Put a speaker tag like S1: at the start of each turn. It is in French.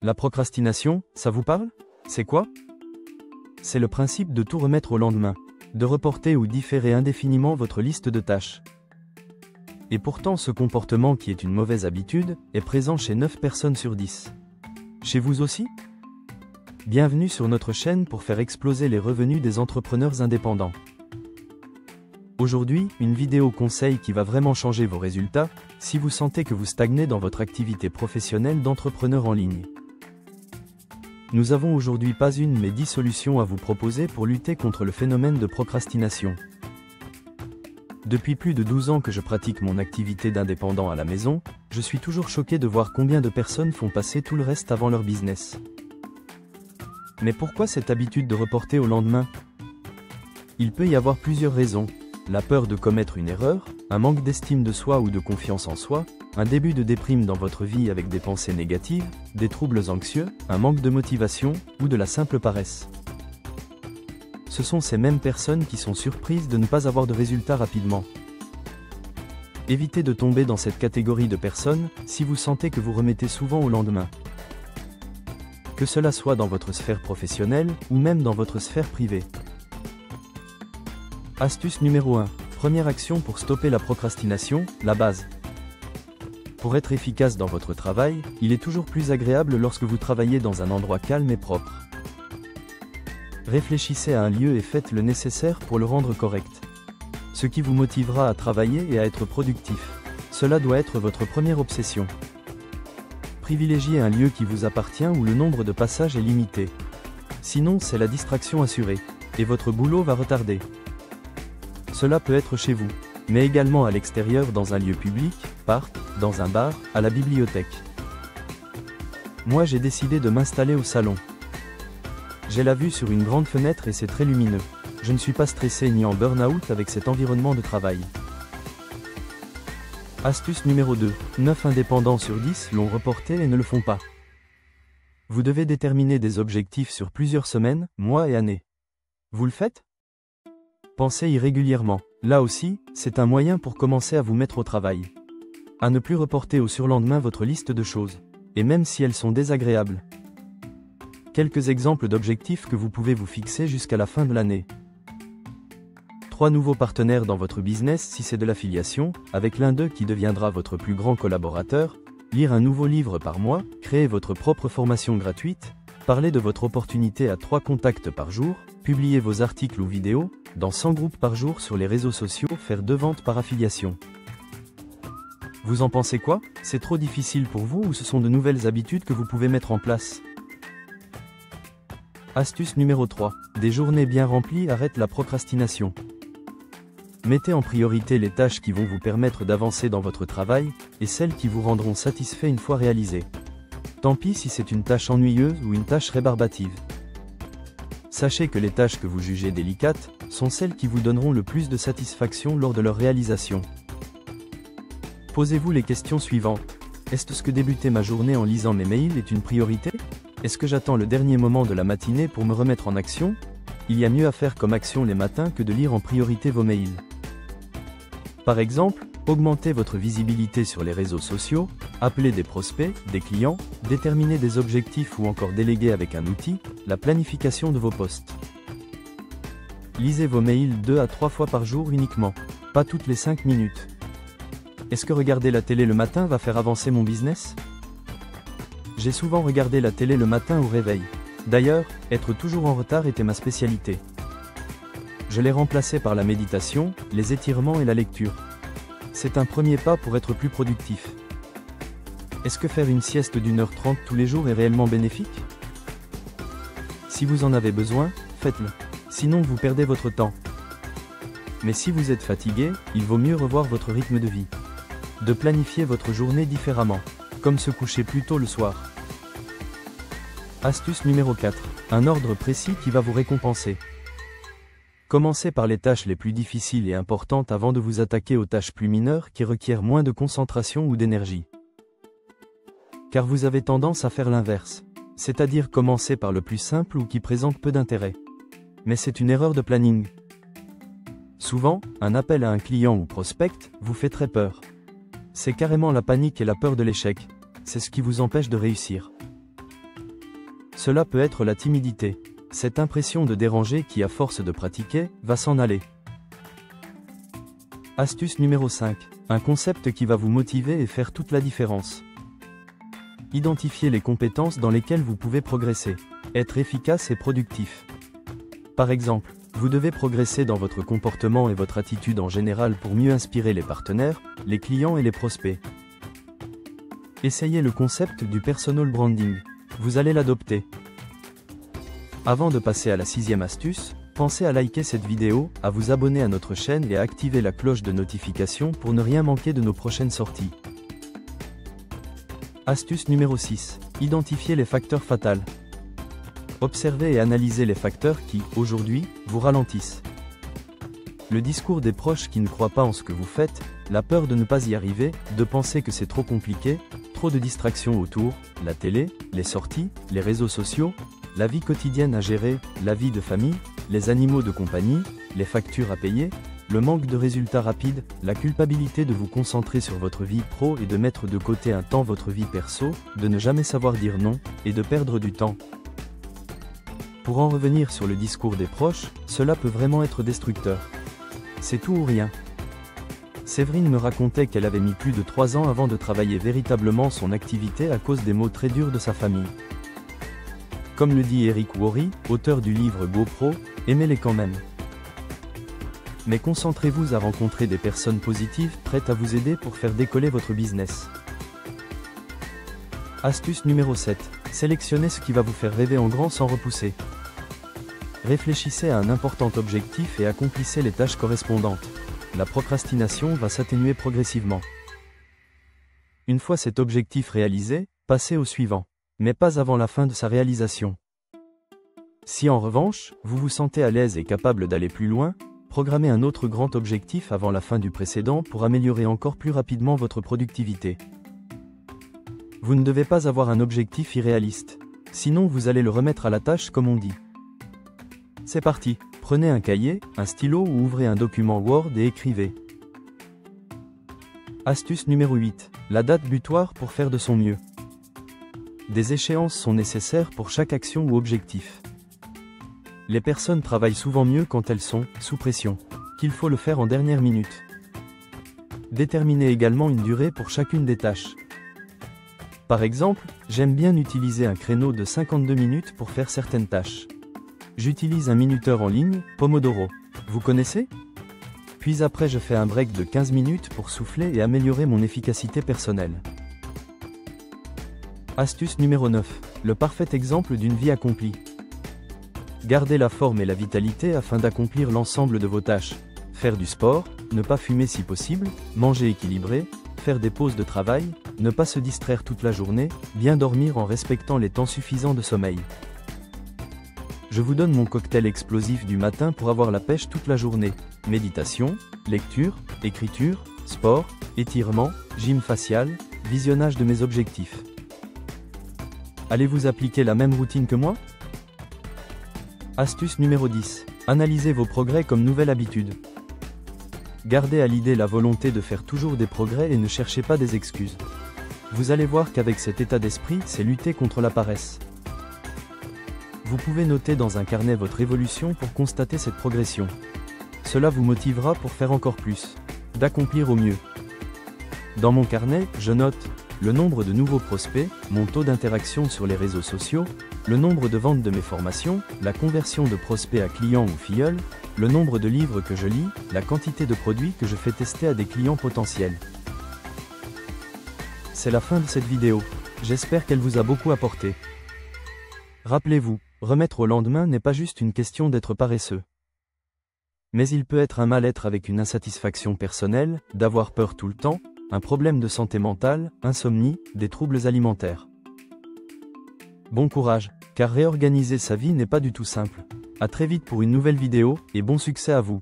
S1: La procrastination, ça vous parle? C'est quoi? C'est le principe de tout remettre au lendemain, de reporter ou différer indéfiniment votre liste de tâches. Et pourtant ce comportement qui est une mauvaise habitude, est présent chez 9 personnes sur 10. Chez vous aussi? Bienvenue sur notre chaîne pour faire exploser les revenus des entrepreneurs indépendants. Aujourd'hui, une vidéo conseil qui va vraiment changer vos résultats, si vous sentez que vous stagnez dans votre activité professionnelle d'entrepreneur en ligne. Nous avons aujourd'hui pas une mais 10 solutions à vous proposer pour lutter contre le phénomène de procrastination. Depuis plus de 12 ans que je pratique mon activité d'indépendant à la maison, je suis toujours choqué de voir combien de personnes font passer tout le reste avant leur business. Mais pourquoi cette habitude de reporter au lendemain? Il peut y avoir plusieurs raisons. La peur de commettre une erreur, un manque d'estime de soi ou de confiance en soi, un début de déprime dans votre vie avec des pensées négatives, des troubles anxieux, un manque de motivation, ou de la simple paresse. Ce sont ces mêmes personnes qui sont surprises de ne pas avoir de résultats rapidement. Évitez de tomber dans cette catégorie de personnes, si vous sentez que vous remettez souvent au lendemain. Que cela soit dans votre sphère professionnelle, ou même dans votre sphère privée. Astuce numéro 1. Première action pour stopper la procrastination, la base. Pour être efficace dans votre travail, il est toujours plus agréable lorsque vous travaillez dans un endroit calme et propre. Réfléchissez à un lieu et faites le nécessaire pour le rendre correct. Ce qui vous motivera à travailler et à être productif. Cela doit être votre première obsession. Privilégiez un lieu qui vous appartient où le nombre de passages est limité. Sinon, c'est la distraction assurée, et votre boulot va retarder. Cela peut être chez vous, mais également à l'extérieur dans un lieu public, parc, dans un bar, à la bibliothèque. Moi j'ai décidé de m'installer au salon. J'ai la vue sur une grande fenêtre et c'est très lumineux. Je ne suis pas stressé ni en burn-out avec cet environnement de travail. Astuce numéro 2. 9 indépendants sur 10 l'ont reporté et ne le font pas. Vous devez déterminer des objectifs sur plusieurs semaines, mois et années. Vous le faites? Pensez y régulièrement. Là aussi, c'est un moyen pour commencer à vous mettre au travail. À ne plus reporter au surlendemain votre liste de choses, et même si elles sont désagréables. Quelques exemples d'objectifs que vous pouvez vous fixer jusqu'à la fin de l'année. 3 nouveaux partenaires dans votre business si c'est de l'affiliation, avec l'un d'eux qui deviendra votre plus grand collaborateur, lire un nouveau livre par mois, créer votre propre formation gratuite, parler de votre opportunité à 3 contacts par jour, publier vos articles ou vidéos, dans 100 groupes par jour sur les réseaux sociaux, faire 2 ventes par affiliation. Vous en pensez quoi? C'est trop difficile pour vous ou ce sont de nouvelles habitudes que vous pouvez mettre en place? Astuce numéro 3. Des journées bien remplies arrêtent la procrastination. Mettez en priorité les tâches qui vont vous permettre d'avancer dans votre travail, et celles qui vous rendront satisfait une fois réalisées. Tant pis si c'est une tâche ennuyeuse ou une tâche rébarbative. Sachez que les tâches que vous jugez délicates, sont celles qui vous donneront le plus de satisfaction lors de leur réalisation. Posez-vous les questions suivantes. Est-ce que débuter ma journée en lisant mes mails est une priorité? Est-ce que j'attends le dernier moment de la matinée pour me remettre en action? Il y a mieux à faire comme action les matins que de lire en priorité vos mails. Par exemple, augmentez votre visibilité sur les réseaux sociaux, appelez des prospects, des clients, déterminez des objectifs ou encore déléguez avec un outil, la planification de vos postes. Lisez vos mails 2 à 3 fois par jour uniquement, pas toutes les 5 minutes. Est-ce que regarder la télé le matin va faire avancer mon business? J'ai souvent regardé la télé le matin au réveil. D'ailleurs, être toujours en retard était ma spécialité. Je l'ai remplacé par la méditation, les étirements et la lecture. C'est un premier pas pour être plus productif. Est-ce que faire une sieste d'1h30 tous les jours est réellement bénéfique? Si vous en avez besoin, faites-le. Sinon vous perdez votre temps. Mais si vous êtes fatigué, il vaut mieux revoir votre rythme de vie. De planifier votre journée différemment, comme se coucher plus tôt le soir. Astuce numéro 4. Un ordre précis qui va vous récompenser. Commencez par les tâches les plus difficiles et importantes avant de vous attaquer aux tâches plus mineures qui requièrent moins de concentration ou d'énergie. Car vous avez tendance à faire l'inverse, c'est-à-dire commencer par le plus simple ou qui présente peu d'intérêt. Mais c'est une erreur de planning. Souvent, un appel à un client ou prospect vous fait très peur. C'est carrément la panique et la peur de l'échec. C'est ce qui vous empêche de réussir. Cela peut être la timidité. Cette impression de déranger qui, à force de pratiquer, va s'en aller. Astuce numéro 5. Un concept qui va vous motiver et faire toute la différence. Identifiez les compétences dans lesquelles vous pouvez progresser. Être efficace et productif. Par exemple, vous devez progresser dans votre comportement et votre attitude en général pour mieux inspirer les partenaires, les clients et les prospects. Essayez le concept du personal branding. Vous allez l'adopter. Avant de passer à la 6e astuce, pensez à liker cette vidéo, à vous abonner à notre chaîne et à activer la cloche de notification pour ne rien manquer de nos prochaines sorties. Astuce numéro 6. Identifiez les facteurs fatals. Observez et analysez les facteurs qui, aujourd'hui, vous ralentissent. Le discours des proches qui ne croient pas en ce que vous faites, la peur de ne pas y arriver, de penser que c'est trop compliqué, trop de distractions autour, la télé, les sorties, les réseaux sociaux, la vie quotidienne à gérer, la vie de famille, les animaux de compagnie, les factures à payer, le manque de résultats rapides, la culpabilité de vous concentrer sur votre vie pro et de mettre de côté un temps votre vie perso, de ne jamais savoir dire non, et de perdre du temps. Pour en revenir sur le discours des proches, cela peut vraiment être destructeur. C'est tout ou rien. Séverine me racontait qu'elle avait mis plus de 3 ans avant de travailler véritablement son activité à cause des mots très durs de sa famille. Comme le dit Eric Worre, auteur du livre GoPro, aimez-les quand même. Mais concentrez-vous à rencontrer des personnes positives prêtes à vous aider pour faire décoller votre business. Astuce numéro 7. Sélectionnez ce qui va vous faire rêver en grand sans repousser. Réfléchissez à un important objectif et accomplissez les tâches correspondantes. La procrastination va s'atténuer progressivement. Une fois cet objectif réalisé, passez au suivant. Mais pas avant la fin de sa réalisation. Si en revanche, vous vous sentez à l'aise et capable d'aller plus loin, programmez un autre grand objectif avant la fin du précédent pour améliorer encore plus rapidement votre productivité. Vous ne devez pas avoir un objectif irréaliste. Sinon vous allez le remettre à la tâche comme on dit. C'est parti, prenez un cahier, un stylo ou ouvrez un document Word et écrivez. Astuce numéro 8. La date butoir pour faire de son mieux. Des échéances sont nécessaires pour chaque action ou objectif. Les personnes travaillent souvent mieux quand elles sont sous pression, qu'il faut le faire en dernière minute. Déterminez également une durée pour chacune des tâches. Par exemple, j'aime bien utiliser un créneau de 52 minutes pour faire certaines tâches. J'utilise un minuteur en ligne, Pomodoro. Vous connaissez ? Puis après je fais un break de 15 minutes pour souffler et améliorer mon efficacité personnelle. Astuce numéro 9. Le parfait exemple d'une vie accomplie. Gardez la forme et la vitalité afin d'accomplir l'ensemble de vos tâches. Faire du sport, ne pas fumer si possible, manger équilibré, faire des pauses de travail, ne pas se distraire toute la journée, bien dormir en respectant les temps suffisants de sommeil. Je vous donne mon cocktail explosif du matin pour avoir la pêche toute la journée. Méditation, lecture, écriture, sport, étirement, gym facial, visionnage de mes objectifs. Allez-vous appliquer la même routine que moi ? Astuce numéro 10. Analysez vos progrès comme nouvelle habitude. Gardez à l'idée la volonté de faire toujours des progrès et ne cherchez pas des excuses. Vous allez voir qu'avec cet état d'esprit, c'est lutter contre la paresse. Vous pouvez noter dans un carnet votre évolution pour constater cette progression. Cela vous motivera pour faire encore plus, d'accomplir au mieux. Dans mon carnet, je note le nombre de nouveaux prospects, mon taux d'interaction sur les réseaux sociaux, le nombre de ventes de mes formations, la conversion de prospects à clients ou filleuls, le nombre de livres que je lis, la quantité de produits que je fais tester à des clients potentiels. C'est la fin de cette vidéo. J'espère qu'elle vous a beaucoup apporté. Rappelez-vous, remettre au lendemain n'est pas juste une question d'être paresseux. Mais il peut être un mal-être avec une insatisfaction personnelle, d'avoir peur tout le temps, un problème de santé mentale, insomnie, des troubles alimentaires. Bon courage, car réorganiser sa vie n'est pas du tout simple. À très vite pour une nouvelle vidéo, et bon succès à vous.